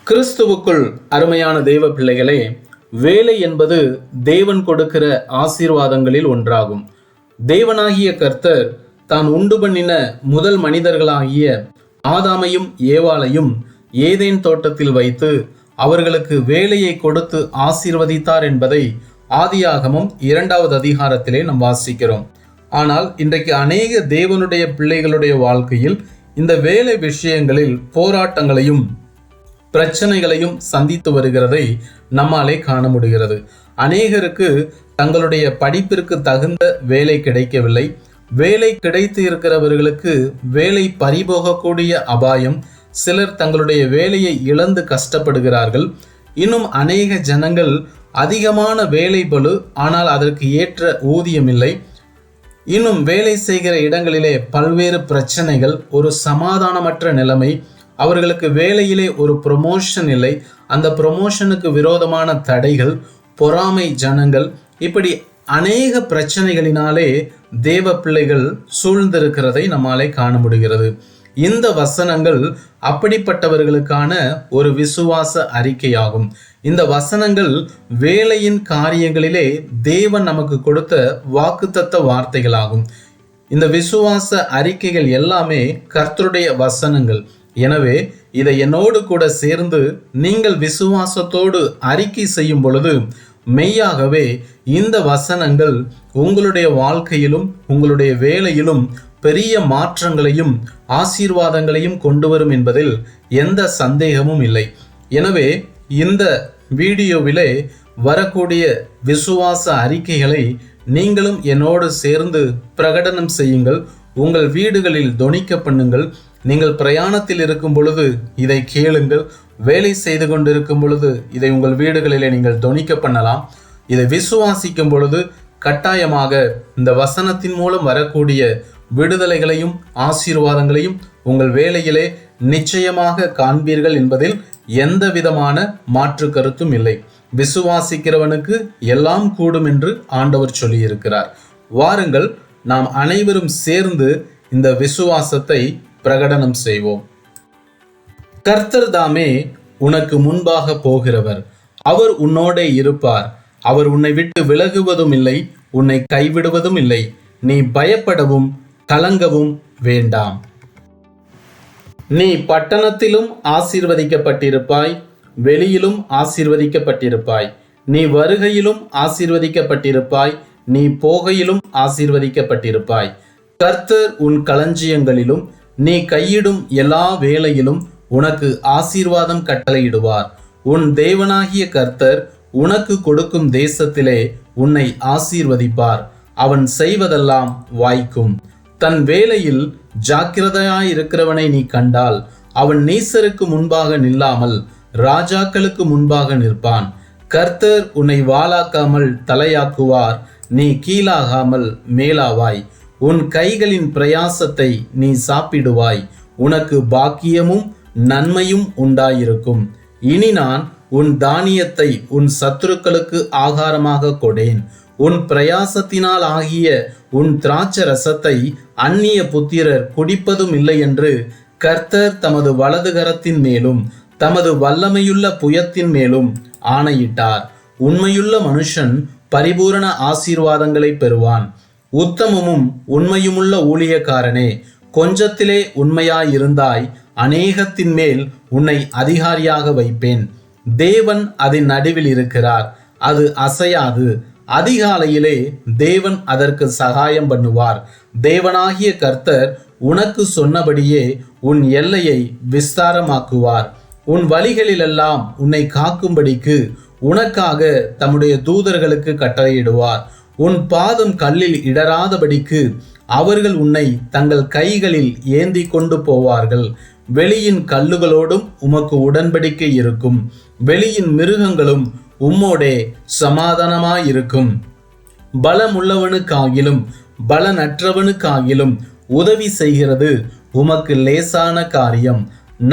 கிறிஸ்துவுக்குள் அருமையான தேவ பிள்ளைகளே, வேலை என்பது தேவன் கொடுக்கிற ஆசீர்வாதங்களில் ஒன்றாகும். தேவனாகிய கர்த்தர் தான் உண்டு பண்ணின முதல் மனிதர்களாகிய ஆதாமையும் ஏவாளையும் ஏதேன் தோட்டத்தில் வைத்து அவர்களுக்கு வேலையை கொடுத்து ஆசீர்வதித்தார் என்பதை ஆதியாகமம் 2வது அதிகாரத்திலே நாம் வாசிக்கிறோம். ஆனால் இன்றைக்கு அநேக தேவனுடைய பிள்ளைகளுடைய வாழ்க்கையில் இந்த வேலை விஷயங்களில் போராட்டங்களையும் பிரச்சனைகளையும் சந்தித்து வருகிறதை நம்மாலே காண முடிகிறது. அநேகருக்கு தங்களுடைய படிப்பிற்கு தகுந்த வேலை கிடைக்கவில்லை. வேலை கிடைத்து இருக்கிறவர்களுக்கு வேலை பறிபோகக்கூடிய அபாயம். சிலர் தங்களுடைய வேலையை இழந்து கஷ்டப்படுகிறார்கள். இன்னும் அநேக ஜனங்கள் அதிகமான வேலை பளு, ஆனால் அதற்கு ஏற்ற ஊதியம் இல்லை. இன்னும் வேலை செய்கிற இடங்களிலே பல்வேறு பிரச்சனைகள், ஒரு சமாதானமற்ற நிலைமை. அவர்களுக்கு வேலையிலே ஒரு ப்ரொமோஷன் இல்லை. அந்த ப்ரொமோஷனுக்கு விரோதமான தடைகள், பொறாமை ஜனங்கள், இப்படி அநேக பிரச்சனைகளினாலே தேவ பிள்ளைகள் சூழ்ந்திருக்கிறதை நம்மாலே காண முடிகிறது. இந்த வசனங்கள் அப்படிப்பட்டவர்களுக்கான ஒரு விசுவாச அறிக்கையாகும். இந்த வசனங்கள் வேலையின் காரியங்களிலே தேவன் நமக்கு கொடுத்த வாக்குத்தத்த வார்த்தைகளாகும். இந்த விசுவாச அறிக்கைகள் எல்லாமே கர்த்தருடைய வசனங்கள். எனவே இதை என்னோடு கூட சேர்ந்து நீங்கள் விசுவாசத்தோடு அறிக்கை செய்யும் பொழுது மெய்யாகவே இந்த வசனங்கள் உங்களுடைய வாழ்க்கையிலும் உங்களுடைய வேலையிலும் பெரிய மாற்றங்களையும் ஆசீர்வாதங்களையும் கொண்டு வரும் என்பதில் எந்த சந்தேகமும் இல்லை. எனவே இந்த வீடியோவிலே வரக்கூடிய விசுவாச அறிக்கைகளை நீங்களும் என்னோடு சேர்ந்து பிரகடனம் செய்யுங்கள். உங்கள் வீடுகளில் தொனிக்க பண்ணுங்கள். நீங்கள் பிரயாணத்தில் இருக்கும் பொழுது இதை கேளுங்கள். வேலை செய்து கொண்டிருக்கும் பொழுது இதை உங்கள் வீடுகளிலே நீங்கள் தொனிக்க பண்ணலாம். இதை விசுவாசிக்கும் பொழுது கட்டாயமாக இந்த வசனத்தின் மூலம் வரக்கூடிய விடுதலைகளையும் ஆசீர்வாதங்களையும் உங்கள் வேலையிலே நிச்சயமாக காண்பீர்கள் என்பதில் எந்த விதமான மாற்று கருத்தும் இல்லை. விசுவாசிக்கிறவனுக்கு எல்லாம் கூடும் என்று ஆண்டவர் சொல்லியிருக்கிறார். வாருங்கள், நாம் அனைவரும் சேர்ந்து இந்த விசுவாசத்தை பிரகடனம் செய்வோம். கர்த்தர் தாமே உனக்கு முன்பாக போகிறவர். அவர் உன்னோடே இருப்பார். அவர் உன்னை விட்டு விலகுவதும் இல்லை, உன்னை கைவிடுவதும் இல்லை. நீ பயப்படவும் கலங்கவும் வேண்டாம். நீ பட்டணத்திலும் ஆசீர்வதிக்கப்பட்டிருப்பாய், வெளியிலும் ஆசீர்வதிக்கப்பட்டிருப்பாய். நீ வருகையிலும் ஆசீர்வதிக்கப்பட்டிருப்பாய், நீ போகையிலும் ஆசீர்வதிக்கப்பட்டிருப்பாய். கர்த்தர் உன் களஞ்சியங்களிலும் நீ கையிடும் எல்லா வேளையிலும் உனக்கு ஆசீர்வாதம் கட்டளையிடுவார். உன் தேவனாகிய கர்த்தர் உனக்கு கொடுக்கும் தேசத்திலே உன்னை ஆசீர்வதிப்பார். அவன் செய்வதெல்லாம் வாய்க்கும். தன் வேலையில் ஜாக்கிரதையாயிருக்கிறவனை நீ கண்டால் அவன் நீசருக்கு முன்பாக நில்லாமல் ராஜாக்களுக்கு முன்பாக நிற்பான். கர்த்தர் உன்னை வாளாக்காமல் தலையாக்குவார். நீ கீழாகாமல் மேலாவாய். உன் கைகளின் பிரயாசத்தை நீ சாப்பிடுவாய். உனக்கு பாக்கியமும் நன்மையும் உண்டாயிருக்கும். இனி நான் உன் தானியத்தை உன் சத்துருக்களுக்கு ஆகாரமாக கொடேன். உன் பிரயாசத்தினால் ஆகிய உன் திராட்சை ரசத்தை அந்நிய புத்திரர் குடிப்பதும் இல்லை என்று கர்த்தர் தமது வலதுகரத்தின் மேலும் தமது வல்லமையுள்ள புயத்தின் மேலும் ஆணையிட்டார். உண்மையுள்ள மனுஷன் பரிபூரண ஆசீர்வாதங்களை பெறுவான். உத்தமமும் உண்மையுமுள்ள ஊழியக்காரனே, கொஞ்சத்திலே உண்மையாயிருந்தாய், அநேகத்தின் மேல் உன்னை அதிகாரியாக வைப்பேன். தேவன் அதன் நடுவில் இருக்கிறார், அது அசையாது. அதிகாலையிலே தேவன் அதற்கு சகாயம் பண்ணுவார். தேவனாகிய கர்த்தர் உனக்கு சொன்னபடியே உன் எல்லையை விஸ்தாரமாக்குவார். உன் வழிகளிலெல்லாம் உன்னை காக்கும்படிக்கு உனக்காக தம்முடைய தூதர்களுக்கு கட்டளையிடுவார். உன் பாதம் கல்லில் இடராதபடிக்கு அவர்கள் உன்னை தங்கள் கைகளில் ஏந்தி கொண்டு போவார்கள். வெளியின் கல்லுகளோடும் உமக்கு உடன்படிக்கை இருக்கும். வெளியின் மிருகங்களும் உம்மோடே சமாதானமாயிருக்கும். பலமுள்ளவனுக்காகிலும் பலனற்றவனுக்காகிலும் உதவி செய்கிறது உமக்கு லேசான காரியம்.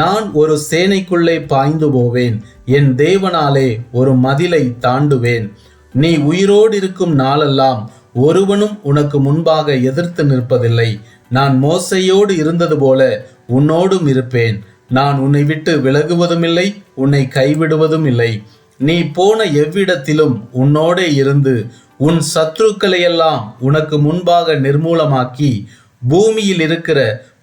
நான் ஒரு சேனைக்குள்ளே பாய்ந்து போவேன், என் தேவனாலே ஒரு மதிலை தாண்டுவேன். நீ உயிரோடு இருக்கும் நாளெல்லாம் ஒருவனும் உனக்கு முன்பாக எதிர்த்து நிற்பதில்லை. நான் மோசையோடு இருந்தது போல உன்னோடும் இருப்பேன். நான் உன்னை விட்டு விலகுவதும் இல்லை, உன்னை கைவிடுவதும் இல்லை. நீ போன எவ்விடத்திலும் உன்னோடே இருந்து உன் சத்துருக்களையெல்லாம் உனக்கு முன்பாக நிர்மூலமாக்கி பூமியில் இருக்கிற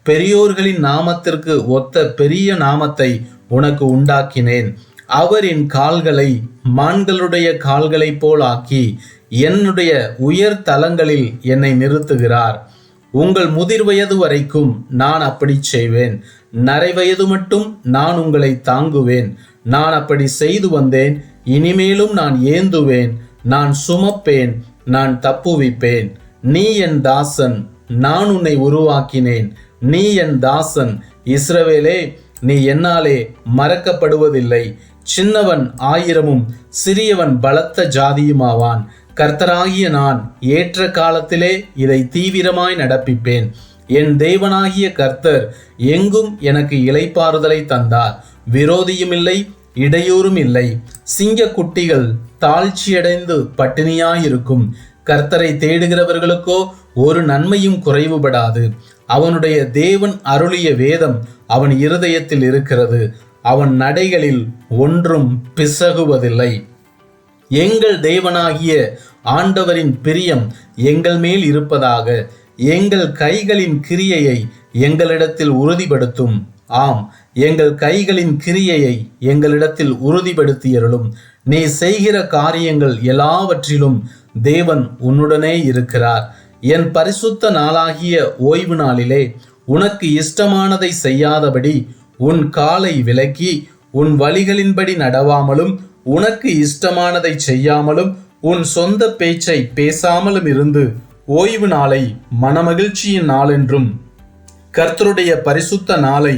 பெரியோர்களின் நாமத்திற்கு ஒத்த பெரிய நாமத்தை உனக்கு உண்டாக்கினேன். அவர் என் கால்களை மான்களுடைய கால்களைப் போல் ஆக்கி என்னுடைய உயர் தலங்களில் என்னை நிறுத்துகிறார். உங்கள் முதிர் வயது வரைக்கும் நான் அப்படி செய்வேன். நரைவயது மட்டும் நான் உங்களை தாங்குவேன். நான் அப்படி செய்து வந்தேன், இனிமேலும் நான் ஏந்துவேன். நான் சுமப்பேன், நான் தப்புவிப்பேன். நீ என் தாசன், நான் உன்னை உருவாக்கினேன். நீ என் தாசன் இஸ்ரவேலே, நீ என்னாலே மறக்கப்படுவதில்லை. சின்னவன் 1000 சிறியவன் பலத்த ஜாதியுமாவான். கர்த்தராகிய நான் ஏற்ற காலத்திலே இதை தீவிரமாய் நடப்பிப்பேன். என் தேவனாகிய கர்த்தர் எங்கும் எனக்கு இளைப்பாறுதலை தந்தார். விரோதியும் இல்லை, இடையூறும் இல்லை. சிங்க குட்டிகள் தாழ்ச்சியடைந்து பட்டினியாயிருக்கும். கர்த்தரை தேடுகிறவர்களுக்கோ ஒரு நன்மையும் குறைவுபடாது. அவனுடைய தேவன் அருளிய வேதம் அவன் இருதயத்தில் இருக்கிறது. அவன் நடைகளில் ஒன்றும் பிசகுவதில்லை. எங்கள் தேவனாகிய ஆண்டவரின் பிரியம் எங்கள் மேல் இருப்பதாக. எங்கள் கைகளின் கிரியையை எங்களிடத்தில் உறுதிப்படுத்தும். ஆம், எங்கள் கைகளின் கிரியையை எங்களிடத்தில் உறுதிப்படுத்தியருளும். நீ செய்கிற காரியங்கள் எல்லாவற்றிலும் தேவன் உன்னுடனே இருக்கிறார். என் பரிசுத்த நாளாகிய ஓய்வு நாளிலே உனக்கு இஷ்டமானதை செய்யாதபடி உன் காலை விலக்கி உன் வழிகளின்படி நடவாமலும் உனக்கு இஷ்டமானதை செய்யாமலும் உன் சொந்த பேச்சை பேசாமலும் இருந்து ஓய்வு நாளை மனமகிழ்ச்சியின் நாளென்றும் கர்த்தருடைய பரிசுத்த நாளை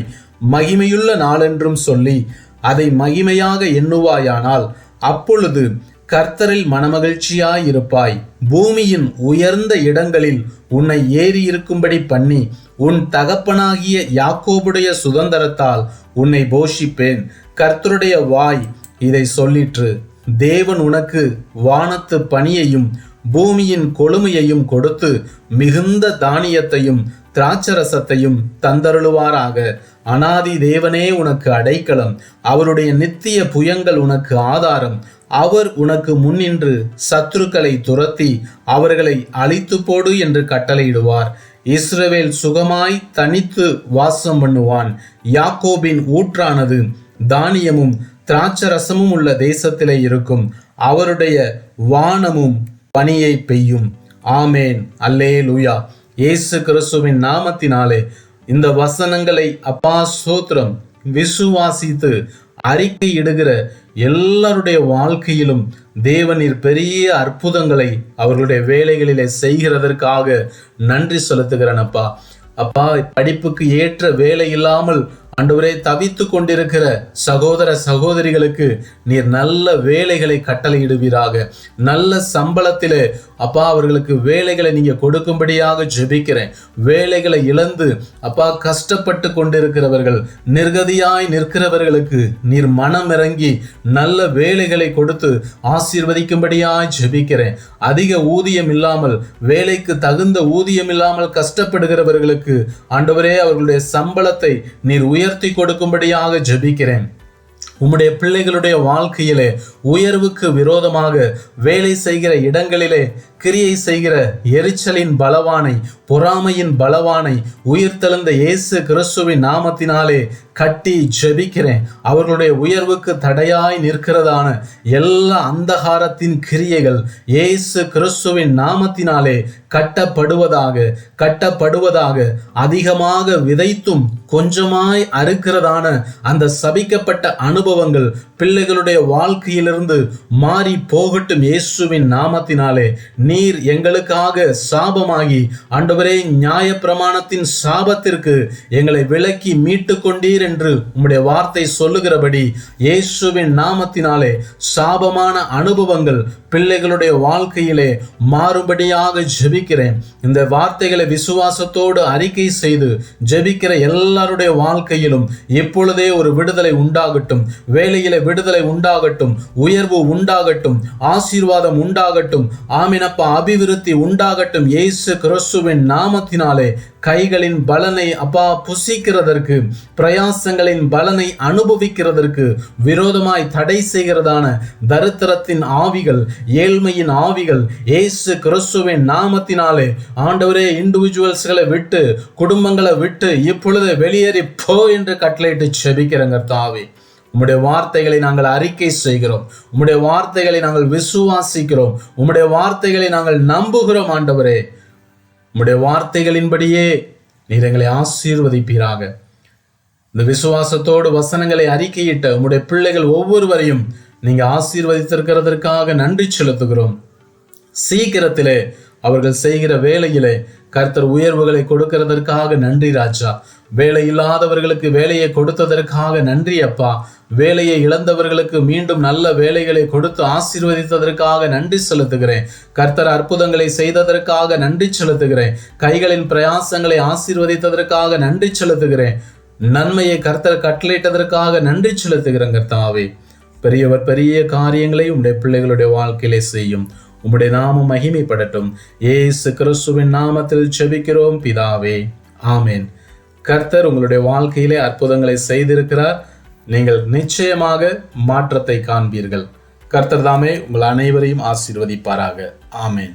மகிமையுள்ள நாளென்றும் சொல்லி அதை மகிமையாக எண்ணுவாயானால் அப்பொழுது கர்த்தரில் மனமகிழ்ச்சியாயிருப்பாய். பூமியின் உயர்ந்த இடங்களில் உன்னை ஏறி இருக்கும்படி பண்ணி உன் தகப்பனாகிய யாக்கோபுடைய சுதந்திரத்தால் உன்னை போஷிப்பேன். கர்த்தருடைய வாய் இதை சொல்லிற்று. தேவன் உனக்கு வானத்து பனியையும் பூமியின் கொழுமையையும் கொடுத்து மிகுந்த தானியத்தையும் திராட்சரசத்தையும் தந்தருளுவாராக. அனாதி தேவனே உனக்கு அடைக்கலம். அவருடைய நித்திய புயங்கள் உனக்கு ஆதாரம். அவர் உனக்கு முன்னின்று சத்துருக்களை துரத்தி அவர்களை அழித்து போடு என்று கட்டளையிடுவார். இஸ்ரவேல் சுகமாய் தனித்து வாசம் பண்ணுவான். யாக்கோபின் ஊற்றானது தானியமும் திராட்சரசமும் உள்ள தேசத்திலே இருக்கும். அவருடைய வானமும் பனியை பெய்யும். ஆமேன், அல்லேலூயா. இயேசு கிறிஸ்துவின் நாமத்தினாலே இந்த வசனங்களை அப்பா ஸ்தோத்திரம் விசுவாசித்து அறிக்கையிடுகிற எல்லாருடைய வாழ்க்கையிலும் தேவனீர் பெரிய அற்புதங்களை அவர்களுடைய வேலைகளிலே செய்கிறதற்காக நன்றி செலுத்துகிறேன் அப்பா. அப்பா, படிப்புக்கு ஏற்ற வேலை இல்லாமல் ஆண்டவரே தவித்து கொண்டிருக்கிற சகோதர சகோதரிகளுக்கு நீர் நல்ல வேலைகளை கட்டளையிடுவீராக. நல்ல சம்பளத்திலே அப்பா அவர்களுக்கு வேலைகளை நீங்க கொடுக்கும்படியாக ஜெபிக்கிறேன். வேலைகளை இழந்து அப்பா கஷ்டப்பட்டு கொண்டிருக்கிறவர்கள், நிர்கதியாய் நிற்கிறவர்களுக்கு நீர் மனம் இறங்கி நல்ல வேலைகளை கொடுத்து ஆசீர்வதிக்கும்படியாய் ஜெபிக்கிறேன். அதிக ஊதியம் இல்லாமல், வேலைக்கு தகுந்த ஊதியம் இல்லாமல் கஷ்டப்படுகிறவர்களுக்கு ஆண்டவரே அவர்களுடைய சம்பளத்தை நீர் உயர்த்தி கொடுக்கும்படியாக ஜெபிக்கிறேன். உம்முடைய பிள்ளைகளுடைய வாழ்க்கையிலே உயர்வுக்கு விரோதமாக வேலை செய்கிற இடங்களிலே கிரியை செய்கிற எரிச்சலின் பலவானை, பொறாமையின் பலவானை உயிர்த்தெழுந்த இயேசு கிறிஸ்துவின் நாமத்தினாலே கட்டி ஜெபிக்கிறேன். அவர்களுடைய உயர்வுக்கு தடையாய் நிற்கிறதான எல்லா அந்தகாரத்தின் கிரியைகள் இயேசு கிறிஸ்துவின் நாமத்தினாலே கட்டப்படுவதாக. அதிகமாக விதைத்தும் கொஞ்சமாய் அறுக்கிறதான அந்த சபிக்கப்பட்ட அனுபவங்கள் பிள்ளைகளுடைய வாழ்க்கையிலிருந்து மாறி போகட்டும். இயேசுவின் நாமத்தினாலே நீர் எங்களுக்காக சாபமாகி ஆண்டவரே நியாயப்பிரமாணத்தின் சாபத்திற்கு எங்களை விலக்கி மீட்டு கொண்டீர் என்று உம்முடைய வார்த்தை சொல்லுகிறபடி இயேசுவின் நாமத்தினாலே சாபமான அனுபவங்கள் பிள்ளைகளுடைய வாழ்க்கையிலே மாறுபடியாக ஜெபிக்கிறேன். இந்த வார்த்தைகளை விசுவாசத்தோடு அறிக்கை செய்து ஜெபிக்கிற எல்லாருடைய வாழ்க்கையிலும் இப்பொழுதே ஒரு விடுதலை உண்டாகட்டும். வேலையில விடுதலை உண்டாகட்டும், உயர்வு உண்டாகட்டும், ஆசீர்வாதம் உண்டாகட்டும். ஆமெனப்பா, அபிவிருத்தி உண்டாகட்டும். இயேசு கிறிஸ்துவின் நாமத்தினாலே கைகளின் பலனை அப்பா புசிக்கிறதற்கு, பிரயாசங்களின் பலனை அனுபவிக்கிறதற்கு விரோதமாய் தடை செய்கிறதான தரித்திரத்தின் ஆவிகள், ஏழ்மையின் ஆவிகள் இயேசு கிறிஸ்துவின் நாமத்தினாலே ஆண்டவரே இண்டிவிஜுவல்ஸ்களை விட்டு, குடும்பங்களை விட்டு இப்பொழுது வெளியேறி போ என்று கட்டளையிட்டு செபிக்கிறேங்க தாவே. உம்முடைய வார்த்தைகளை நாங்கள் அறிக்கை செய்கிறோம், உம்முடைய வார்த்தைகளை நாங்கள் விசுவாசிக்கிறோம், உம்முடைய வார்த்தைகளை நாங்கள் நம்புகிறோம். ஆண்டவரே, உம்முடைய வார்த்தைகளின்படியே நீர் எங்களை ஆசீர்வதிப்பீராக. இந்த விசுவாசத்தோடு வசனங்களை அறிக்கையிட்ட உம்முடைய பிள்ளைகள் ஒவ்வொருவரையும் நீங்க ஆசீர்வதித்திருக்கிறதற்காக நன்றி செலுத்துகிறோம். சீக்கிரத்திலே அவர்கள் செய்கிற வேலையிலே கர்த்தர் உயர்வுகளை கொடுக்கிறதற்காக நன்றி ராஜா. வேலை இல்லாதவர்களுக்கு வேலையை கொடுத்ததற்காக நன்றி அப்பா. வேலையை இழந்தவர்களுக்கு மீண்டும் நல்ல வேலைகளை கொடுத்து ஆசீர்வதித்ததற்காக நன்றி செலுத்துகிறேன். கர்த்தர் அற்புதங்களை செய்ததற்காக நன்றி செலுத்துகிறேன். கைகளின் பிரயாசங்களை ஆசீர்வதித்ததற்காக நன்றி செலுத்துகிறேன். நன்மையை கர்த்தர் கட்டளையிட்டதற்காக நன்றி செலுத்துகிறேன். கர்த்தாவே, பெரியவர் பெரிய காரியங்களை உம்முடைய பிள்ளைகளுடைய வாழ்க்கையிலே செய்யும். உம்முடைய நாமம் மகிமைப்படட்டும். இயேசு கிறிஸ்துவின் நாமத்தில் செபிக்கிறோம் பிதாவே, ஆமேன். கர்த்தர் உங்களுடைய வாழ்க்கையிலே அற்புதங்களை செய்திருக்கிறார். நீங்கள் நிச்சயமாக மாற்றத்தை காண்பீர்கள். கர்த்தர் தாமே உங்கள் அனைவரையும் ஆசீர்வதிப்பாராக. ஆமேன்.